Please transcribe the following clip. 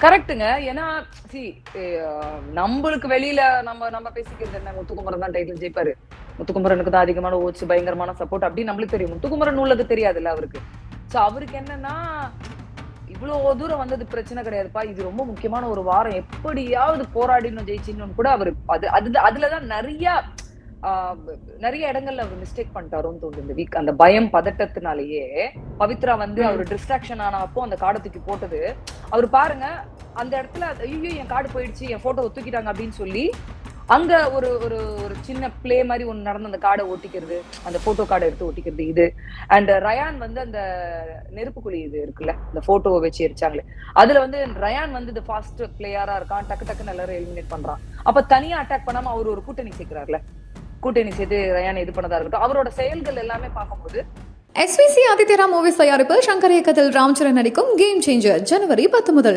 கரெக்ட்டுங்க. ஏன்னா சி நம்பளுக்கு வெளியில நம்ம நம்ம பேசிக்கிறது என்ன, முத்துக்குமரன் தான் டைட்டில் ஜெயிப்பாரு. முத்துக்குமரனுக்கு தான் அதிகமான ஓட்ஸ், பயங்கரமான சப்போர்ட் அப்படின்னு நம்மளுக்கு தெரியும். முத்துக்குமரன் உள்ளது தெரியாதுல்ல அவருக்கு. சோ அவருக்கு என்னன்னா, இவ்ளோ தூரம் வந்தது பிரச்சனை கிடையாதுப்பா. இது ரொம்ப முக்கியமான ஒரு வாரம். எப்படியாவது போராடினு ஜெயிச்சிடணும்னு கூட அவரு அதுல தான் நெறைய இடங்கள்ல அவர் மிஸ்டேக் பண்ணிட்டாரோன்னு தோணுது இந்த வீக். அந்த பயம், பதட்டத்தினாலேயே பவித்ரா வந்து ம். அவரு டிஸ்ட்ராக்ஷன் ஆனப்போ அந்த கார்ட தூக்கி போட்டது. அவரு பாருங்க, அந்த இடத்துல ஐயோ என் கார்டு போயிடுச்சு, என் போட்டோவ தூக்கிட்டாங்க அப்படின்னு சொல்லி, அங்க ஒரு ஒரு ஒரு சின்ன ப்ளே மாரி ஒண்ணு நடந்து அந்த கார்ட ஒட்டிக்கிறது, அந்த போட்டோ கார்ட எடுத்து ஒட்டிக்கிறது இது. அண்ட் ரயான் வந்து அந்த நெருப்பு குழி இது இருக்குல்ல, இந்த போட்டோவ வச்சு எரிச்சாங்களே, அதுல வந்து ரயான் வந்து தி ஃபாஸ்ட் பிளேயரா இருக்கான். டக்கு டக்குன்னு எல்லாரும் எலிமினேட் பண்றான். அப்ப தனியா அட்டாக் பண்ணாம அவர் ஒரு கூட்டணி சேர்க்கிறார்ல. கூட்டணி சேர்த்து ரயான் இது பண்ணதா இருக்கட்டும். அவரோட செயல்கள் எல்லாமே பார்க்கும்போது SVC ஆதித்யரா மூவிஸ் தயாரிப்பில் சங்கர் இயக்கத்தில் ராம்சரண் நடிக்கும் கேம் சேஞ்சர் ஜனவரி 10 முதல்.